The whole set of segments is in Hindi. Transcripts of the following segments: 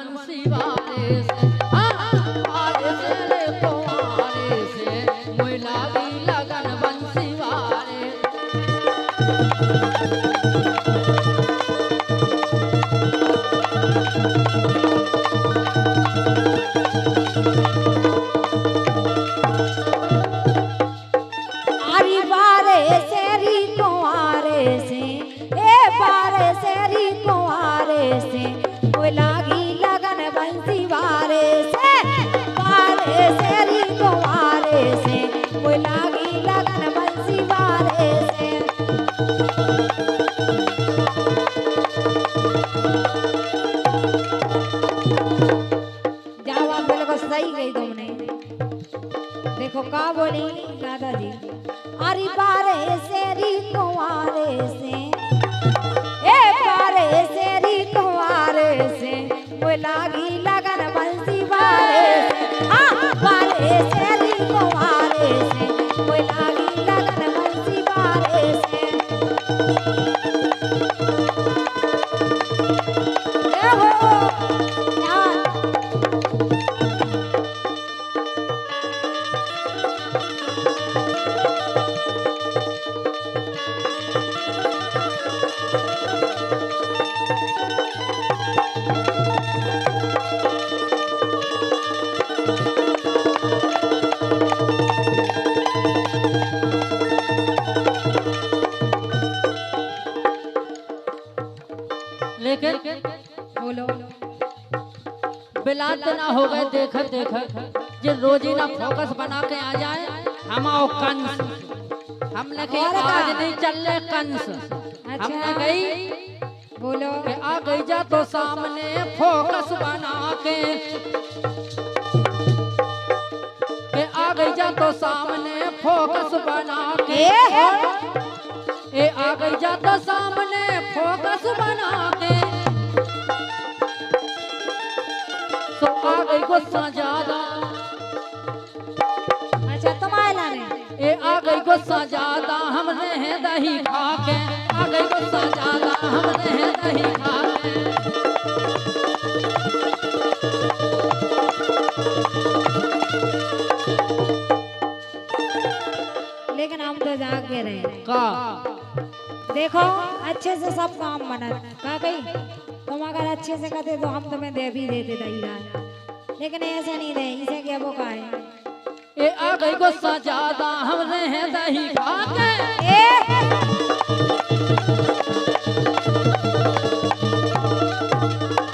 बंसी वाले से, वाले से रे कुंवारे से मोय लागी लगन बंसी वाले। आरी बारे सेरी कुंवारे से, ए बारे सेरी कुंवारे से मोय लागी लगन बंसी वारे से, बारे सेरी कुंवारे से मोय लागी लगन बंसी वारे से। जवाब बिल्कुल सही गई तुमने। देखो का बोली दादाजी, अरे बारे सेरी कुंवारे से, ए बारे सेरी कुंवारे से मोय लागी लगन बंसी वारे से, बारे सेरी कुंवारे से मोय लागी लगन बंसी वारे से। ए हो यार लेकिन बोलो बिलात ना हो गए देखत देखत, जिन रोजी ना फोकस बना के आ जाए हम आओ कंस। हमने कही और का? आज नहीं चल रहे कंस। हमने कही बोलो कि आ गई जा तो सामने फोकस बना के, कि आ गई जा तो सामने फोकस बना के, ए आ गई जा तो सामने फोकस बना के, तो आ गई गुस्सा ज्यादा, अच्छा तुम्हारे लाने ए आ गई गुस्सा ज्यादा हमने है दही खा के, आ गई गुस्सा ज्यादा हमने है दही खा के। लेकिन हम तो जाके रहे का देखो अच्छे से सब काम बना का कही तुम अगर अच्छे से करते तो हम तुम्हें दे भी देते दही रात, लेकिन ऐसे नहीं दे इसे क्या वो का है। ए आ गई गुस्सा ज्यादा हमने है दही खा के,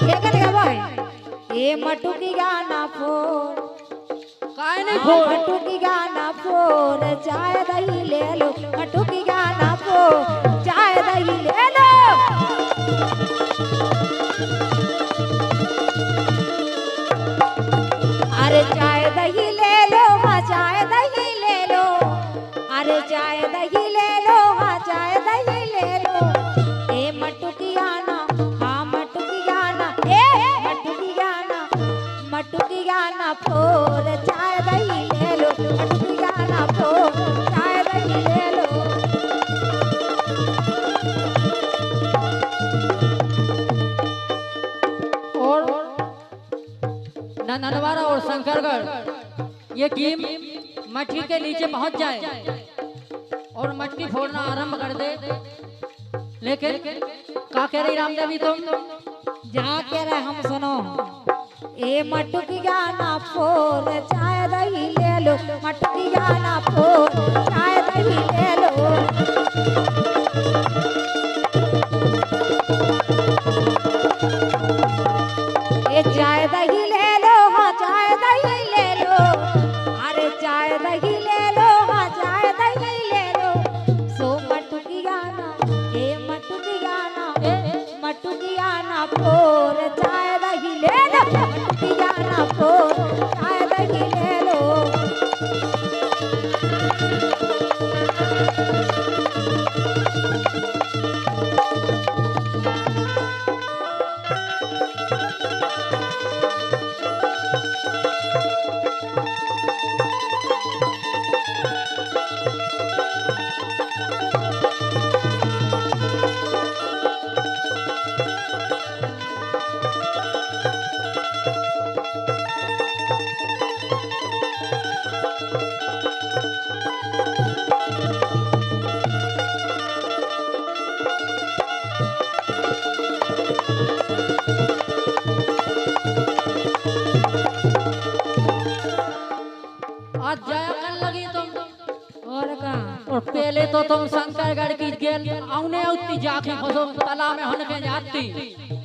लेकिन क्या वो है ये मटू की गाना फोर, काय नहीं फोड़, मटू की गाना फोर चाय दही ले लो, मटू की गाना फोर चाय दही ले लो। अरे चाय दही ले लो, हाँ चाय दही ले लो, अरे चाय दही ले लो, हाँ चाय दही ले लो। ए मटू की गाना, हाँ मटू की गाना, ए मटू की गाना, मटू की गाना फोर चाय दही ले लो, मटू की गाना फोर चाय दही ले लो। और ननवारा और शंकरगढ़ ये टीम मटकी के नीचे पहुंच जाए और मटकी फोड़ना आरंभ कर दे। लेकिन का कह रही राम देवी तुम? जहाँ कह रहे हम सुनो, ए मटू की गाना फोर चाय दही ले लो, मटू की गाना फोर चाय दही ले लो। ए चाय दही ले लो, हाँ चाय दही ले लो, अरे चाय दही ले लो, हाँ चाय दही ले लो। सो मटू की गाना, ए मटू की गाना, मटू की गाना फोर चाय दही ले लो, मटू की गाना फोर चाय दही ले लो। तुम शंकरगढ़ की गेल औने उतनी जाके फसो तालाब में होने के जाती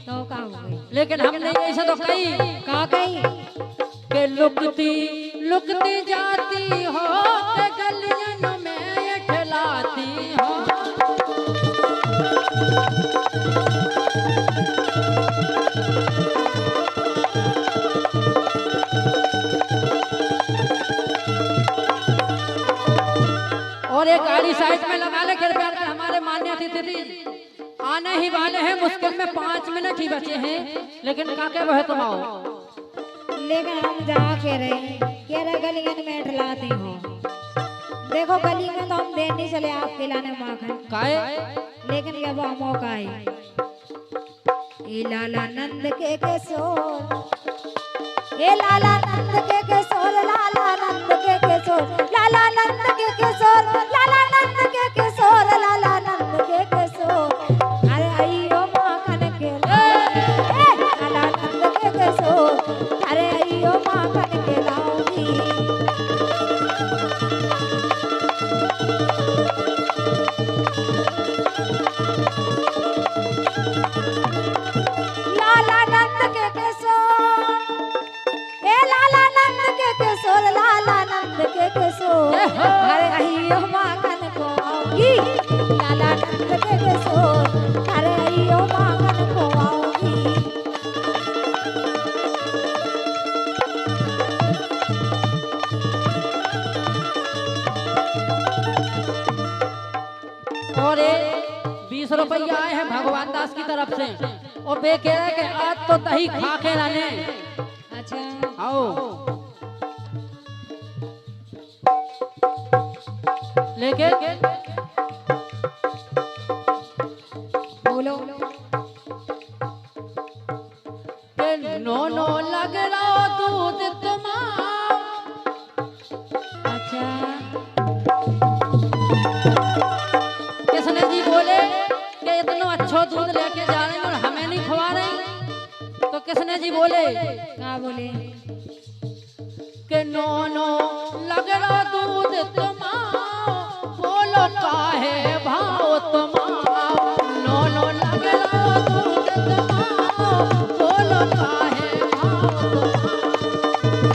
तो का हो गई लेकिन हमने ऐसे तो कही का कही के लुकती लुकती जाती हो के गलियन में खिलाती हो और एक गाड़ी साइड में लगा ले कृपया कर हमारे मान्य अतिथि आने ही वाले हैं मुश्किल में 5 मिनट ही बचे हैं लेकिन का वह तुम आओ लेकिन हम जा के रहे गलियन में ठलाती हो देखो गली में तो हम देर नहीं चले आप खिलाने माखन काहे लेकिन ये वो मौका है ए लाला नंद के किशोर ए लाला नंद के किशोर लाला नंद के किशोर लाला नंद के किशोर लाला नंद के किशोर लाला नंद के किशोर अरे अयो माखन के लाला नंद के किशोर अरे अयो माखन के लाऊंगी लाला नंद के किशोर ए लाला नंद के किशोर लाला नंद के किशोर अरे अयो माखन को आऊंगी लाला नंद के किशोर अरे अयो माखन को आऊंगी और 20 रुपया आए हैं भगवान दास की तरफ से और बे कह रहे कि आज तो दही खा के रहने अच्छा आओ लेके बोलो के नो लग रहा दूध तुम्हारा अच्छा किसने जी बोले कि इतना अच्छा दूध लेके जा रहे हैं और हमें नहीं खवा रही तो किसने जी बोले का बोले कि नो लग रहा दूध तुम्हारा बोलो काहे भाव तुम्हारा नो लग रहा दूध तुम्हारा बोलो काहे भाव तुम्हारा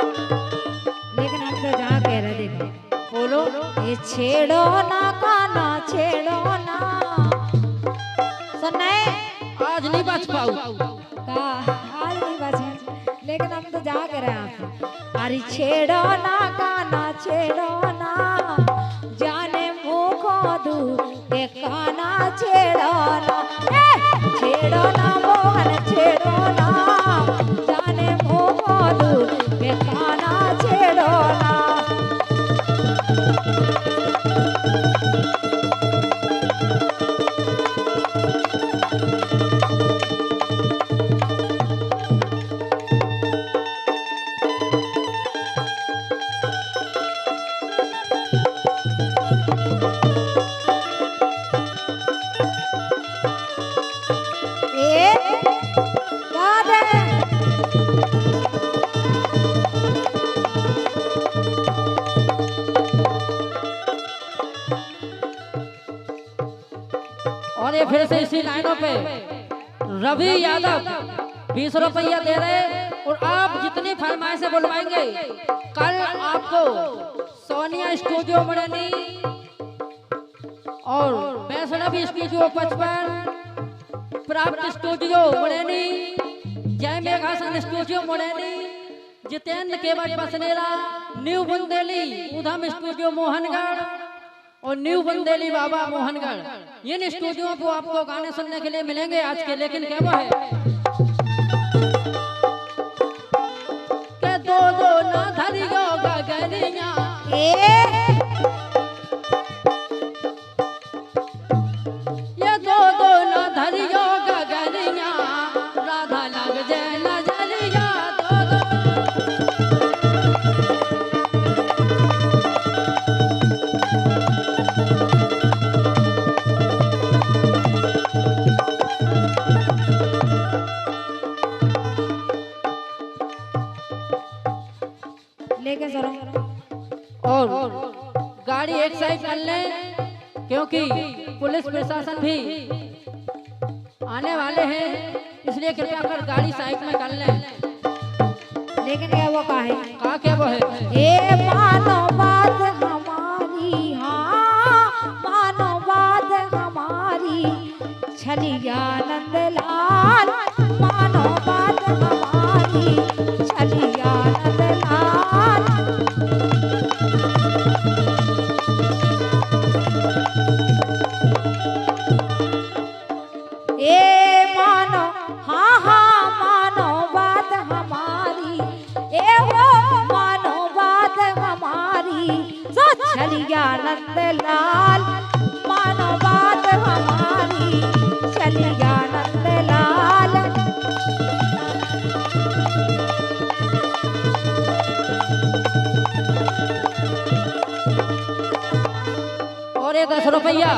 लेकिन हम तो जहाँ कह रहे देखो बोलो ये छेड़ो ना काना छेड़ो ना सुनाए आज नहीं बच पाऊ का आज नहीं बचे लेकिन हम तो जा के रहे आपसे अरे छेड़ो ना काना छेड़ो ना जाने मुँह खो दू ये काना छेड़ो ना छेड़ो ना मोहन छेड़ो ना जाने मुँह खो दू ये काना छेड़ो ना याद है और ये फिर से इसी लाइनों पे रवि यादव 20 रुपया दे रहे और आप जितनी फरमाइशें बुलवाएंगे कल आपको सोनिया स्टूडियो मड़नी और वैष्णवी स्टूडियो 55 प्राप्त स्टूडियो मड़नी जय मेघासन स्टूडियो मड़नी जितेंद्र केवट बसनेरा न्यू बुंदेली उधम स्टूडियो मोहनगढ़ और new Bundeli Baba Mohangarh in studio को आपको गाने सुनने के लिए मिलेंगे आज के लेकिन क्या वो है के दो ना धरियो गगनिया ये दो ना धरियो गगनिया राधा लग जाए नजरिया दो और गाड़ी एक साइड कर लें, क्योंकि पुलिस प्रशासन भी आने वाले हैं, इसलिए कृपया कर गाड़ी साइड में कर लें। लेकिन क्या वो का है? क्या वो है? ए मानो बात हमारी, हाँ मानो बात हमारी, छलिया नंदलाल, मानो बात हमारी, छलिया नंदलाल। ए मानो, हाँ हाँ मानो बात हमारी, ए हो मानो बात हमारी, सो छलिया नंदलाल, मानो बात हमारी, छलिया नंदलाल। और ये 10 रुपया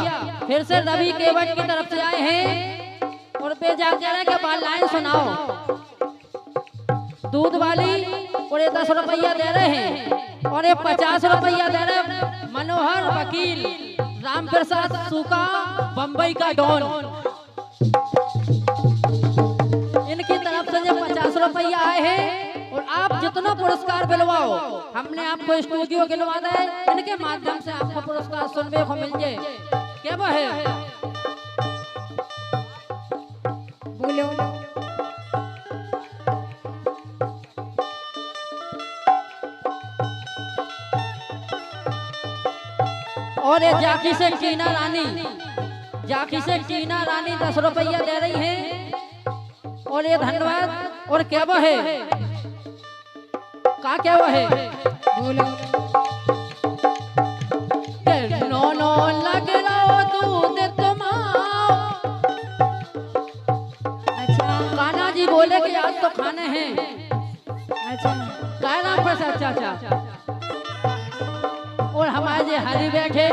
फिर से रवि केवट की तरफ से आए हैं, और पे जाकर के बाद लाइन सुनाओ दूध वाली। और ये 10 रुपया दे रहे हैं, और ये 50 रुपया दे रहे मनोहर वकील राम प्रसाद सूका, बम्बई का डॉन। इनकी तरफ से जो 50 रुपया आए हैं, और आप जितना पुरस्कार दिलवाओ, हमने आपको स्टूडियो दिलवा दे, इनके माध्यम से आपको पुरस्कार सुनने को मिल जाए। क्या वो है? बोलो। और ये जाकी से टीना रानी, जाकी से टीना रानी 10 रुपया दे रही है, और ये धन्यवाद। और क्या वो है? क्या वो है? बोलो। नो नो लग रहा दूध तुम्हारा। अच्छा कान्हा जी बोले कि आज तो खाने हैं। अच्छा क्या नाम पर सर चाचा? और हमारे जे हरी बैठे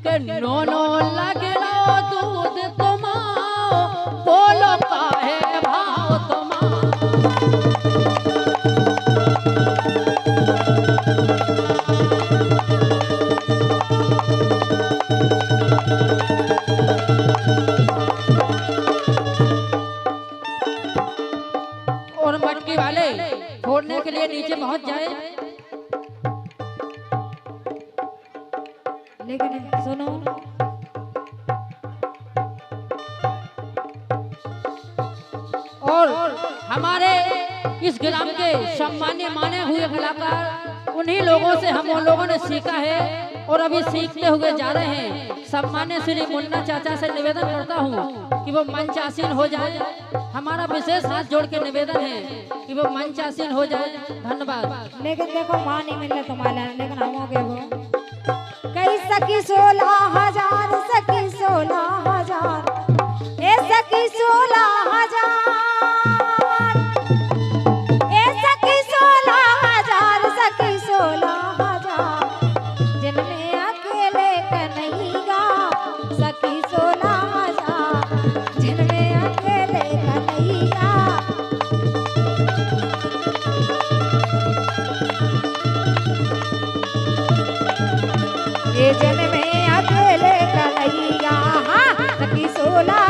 के नो नो लग रहा दूध तुम्हारा, बोलो काहे भाव तुम्हारा। और मटकी वाले फोड़ने के लिए नीचे पहुंच जाए। लेकिन सुनो, और हमारे इस ग्राम के सम्मान्य माने हुए कलाकार, उन्हीं लोगों से हम उन लोगों ने सीखा है, और अभी सीखते हुए जा रहे हैं। सम्मान्य श्री मुन्ना चाचा से निवेदन करता हूँ कि वो मंचासीन हो जाए। हमारा विशेष हाथ जोड़ के निवेदन है कि वो मंचासीन हो जाए। धन्यवाद। लेकिन देखो मां नहीं मिल रहा तुम्हारा, लेकिन हम हो गए वो कई सखी 16,000, सखी 16,000, ए सखी 16,000, ए सखी 16,000, सखी 16,000, जिनमें अकेले कन्हैया, सखी 16,000, जिनमें अकेले कन्हैया। ये जन में अकेले कन्हैया, हाँ सखी 16